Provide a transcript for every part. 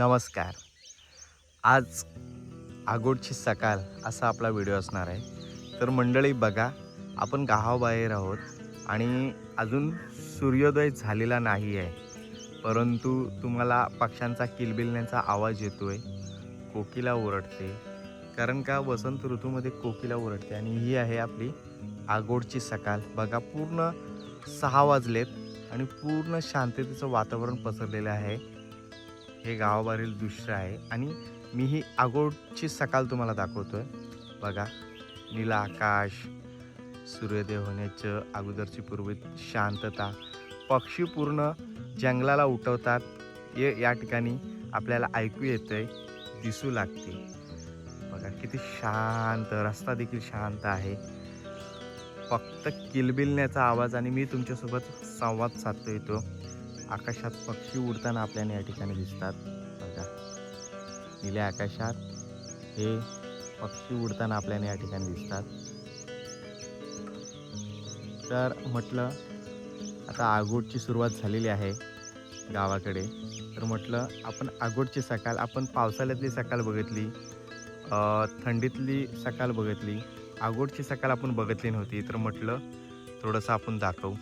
नमस्कार. आज आगोटची सकाळ असा आपला व्हिडिओ असणार आहे. तर मंडळी बघा, आपण गावाबाहेर आहोत आणि अजून सूर्योदय झालेला नाही आहे, परंतु तुम्हाला पक्ष्यांचा किलबिलण्याचा आवाज येतोय, कोकिला ओरडते. कारण का वसंत ऋतूमध्ये कोकिला ओरडते आणि ही आहे आपली आगोटची सकाळ. बघा, पूर्ण 6 वाजलेत आणि पूर्ण शांततेचं वातावरण पसरलेलं आहे. हे गावाबाहेरील दृश्य आहे आणि मी ही आगोटची सकाळ तुम्हाला दाखवतोय. बघा, नीला आकाश, सूर्योदय होण्याच्या अगोदरची पूर्वी शांतता, पक्षी पूर्ण जंगलाला उठवतात हे या ठिकाणी आपल्याला ऐकू येतंय, दिसू लागते. बघा किती शांत, रस्ता देखील शांत आहे. फक्त किलबिलण्याचा आवाज आणि मी तुमच्यासोबत संवाद साधतो येतो. आकाशात पक्षी उडताना आपल्याला या ठिकाणी दिसतात. बघा, निळ्या आकाशात हे पक्षी उडताना आपल्याला या ठिकाणी दिसतात. तर म्हटलं आता आगोटची सुरुवात झालेली आहे गावाकडे. तर म्हटलं आपण आगोटची सकाळ, आपण पावसाळ्यातली सकाळ बघितली, थंडीतली सकाळ बघितली, आगोटची सकाळ आपण बघितली नव्हती. तर म्हटलं थोडंसं आपण दाखवू.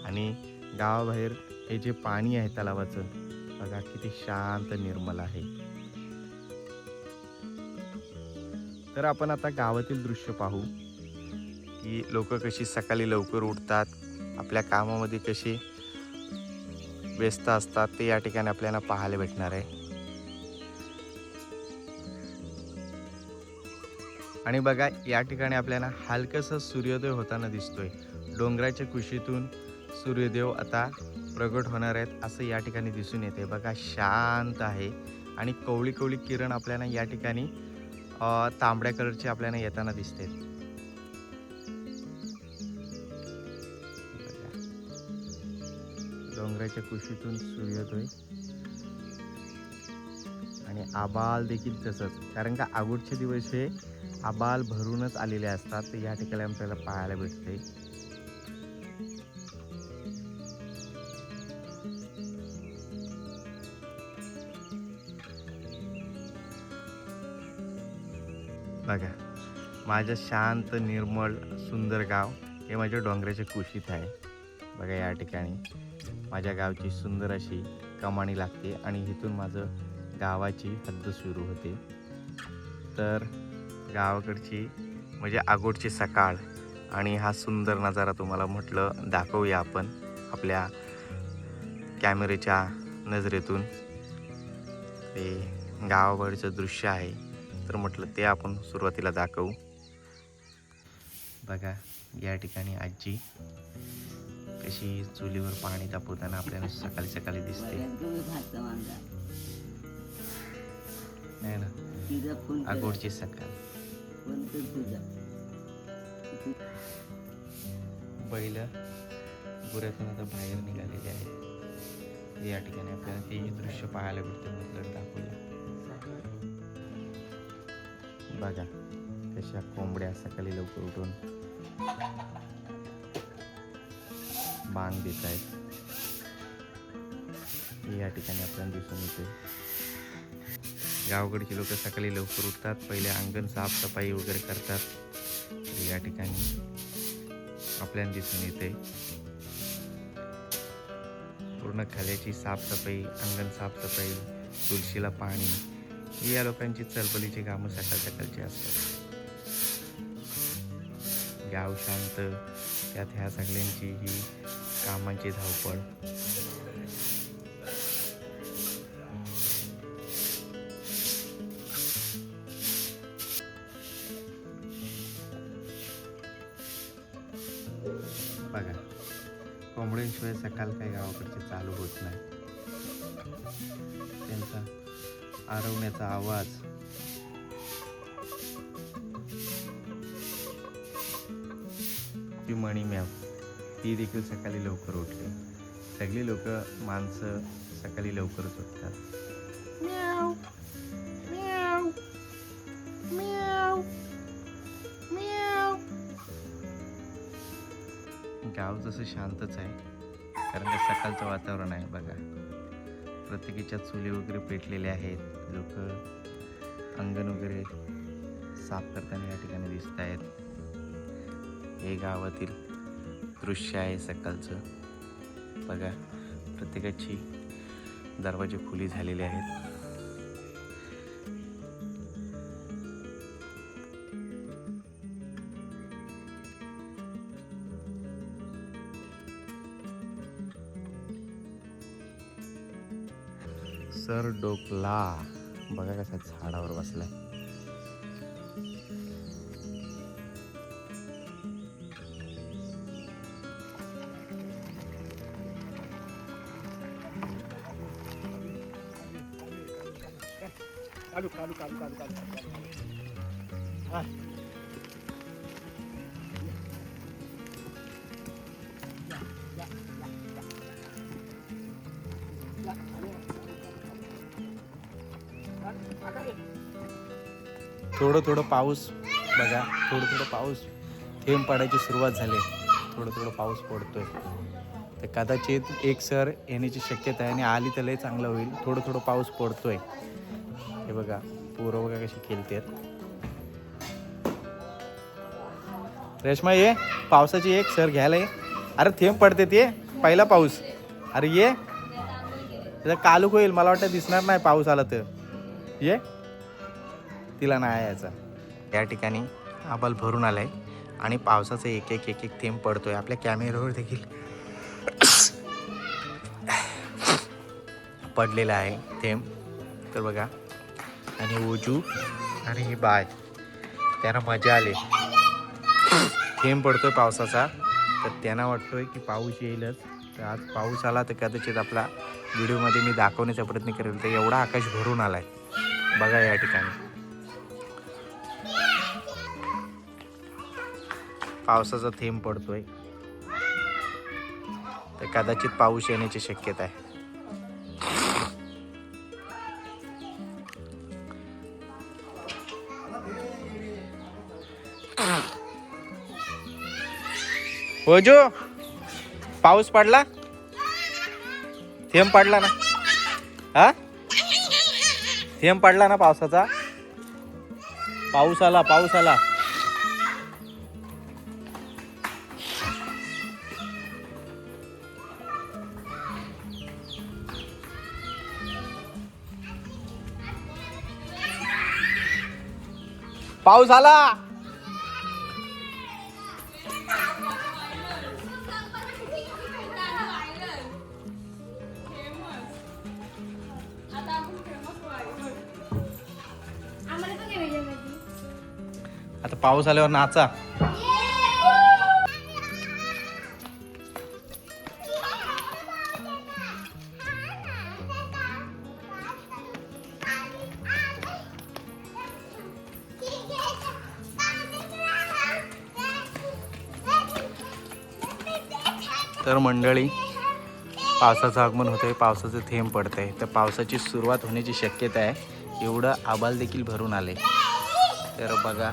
आणि गावाबाहेर हे जे पाणी आहे तलावाचं, बघा किती शांत निर्मल आहे. तर आपण आता गावातील दृश्य पाहू की लोक कशी सकाळी लवकर उठतात, आपल्या कामामध्ये कशी व्यस्त असतात, ते या ठिकाणी आपल्याला पाहायला भेटणार आहे. आणि बघा, या ठिकाणी आपल्याला हलकासा सूर्योदय होताना दिसतोय. डोंगराच्या कुशीतून सूर्यदेव आता प्रगट होणार आहेत असं या ठिकाणी दिसून येते. बघा, शांत आहे आणि कवळी कवळी किरण आपल्याला या ठिकाणी तांबड्या कलरचे आपल्याला येताना दिसते. डोंगराच्या कुशीतून सूर्योदय आणि आबाल देखील तसंच. कारण का आगोटचे दिवस हे आबाल भरूनच आलेले असतात, तर या ठिकाणी आपल्याला पाहायला भेटते. बघा, माझं शांत निर्मळ सुंदर गाव हे माझ्या डोंगराच्या कुशीत आहे. बघा, या ठिकाणी माझ्या गावची सुंदर अशी कमानी लागते आणि इथून माझं गावाची हद्द सुरू होते. तर गावाकडची म्हणजे आगोटची सकाळ आणि हा सुंदर नजारा तुम्हाला म्हटलं दाखवूया आपण आपल्या कॅमेऱ्याच्या नजरेतून. ते गावाबाहेरचं दृश्य आहे, तर म्हटलं ते आपण सुरुवातीला दाखवू. बघा, या ठिकाणी आजी कशी चुलीवर पाणी तापवताना आपल्याला सकाळी सकाळी दिसते. नाही ना, आगोटची सकाळ. बैल गुऱ्यातून आता बाहेर निघालेले आहेत. या ठिकाणी आपल्याला ते दृश्य पाहायला भेटते. म्हटलं दाखवूया. बघा, कशा कोंबड्या सकाळी लवकर उठून बांग देत आहेत, या ठिकाणी आपल्याला दिसून येते. गावाकडची लोक सकाळी लवकर उठतात, पहिले अंगण साफसफाई वगैरे करतात. तर या ठिकाणी आपल्याला दिसून येते पूर्ण खाल्याची साफसफाई, अंगण साफसफाई, तुळशीला पाणी, ही या लोकांची चलबलीची कामं सकाळ सकाळची असतात. गाव शांत, त्यात ह्या सगळ्यांची ही कामांची धावपळ. बघा, कोंबड्यांशिवाय सकाळ काही गावाकडचे चालू होत नाही. त्यांचा आरवण्याचा आवाज, ती मणिमॅव, ती देखील सकाळी लवकर उठते. सगळी लोक, माणसं सकाळी लवकरच उठतात. म्याव म्याव म्याव म्याव. गाव जसं शांतच आहे, कारण का सकाळचं वातावरण आहे. बघा, प्रत्येकीच्या चुली वगैरे पेटलेल्या आहेत. लोक अंगण वगैरे साफ करताना या ठिकाणी दिसत आहेत. हे गावातील दृश्य आहे सकाळचं. बघा प्रत्येकाची दरवाजे खुली झालेले आहेत. सर डोकला बघा कसा झाडावर बसलाय. कालू कालू कालू कालू कालू थोडं थोडं पाऊस बघा, थोडं थोडं पाऊस थेंब पडायची सुरुवात झाली. थोडं थोडं पाऊस पडतोय. तर कदाचित एक सर येण्याची शक्यता आहे आणि आली तर लय चांगलं होईल. थोडं थोडं पाऊस पडतोय. हे बघा पोरं बघा कशी खेळतात. रेश्मा ये पावसाची एक सर घ्यायला ये. अरे थेंब पडते ते पहिला पाऊस. अरे ये त्याचा कालूक होईल. मला वाटतं दिसणार नाही पाऊस आला तर. ये तिला नाही यायचा. या ठिकाणी आभाळ भरून आलाय आणि पावसाचा एक एक एक एक थेंब पडतोय. आपल्या कॅमेऱ्यावर देखील पडलेला आहे थेंब. तर बघा आणि ओजू आणि ही बाय त्यांना मजा आली. थेंब पडतोय पावसाचा तर त्यांना वाटतोय की पाऊस येईलच. तर आज पाऊस आला तर कदाचित आपला व्हिडिओमध्ये मी दाखवण्याचा प्रयत्न करेल. तर एवढा आकाश भरून आलाय बघा या ठिकाणी. पावसाचा थेंब पडतोय तर कदाचित पाऊस येण्याची शक्यता आहे. हो जो पाऊस पडला, थेंब पडला ना. हा थेंब पडला ना पावसाचा. पाऊस आला, पाऊस आला. पाऊस आला. आता पाऊस आल्यावर नाचा. तर मंडळी पावसाचं आगमन होतंय, पावसाचं थेंब पडतंय. तर पावसाची सुरुवात होण्याची शक्यता आहे. एवढं आभाळ देखील भरून आले. तर बघा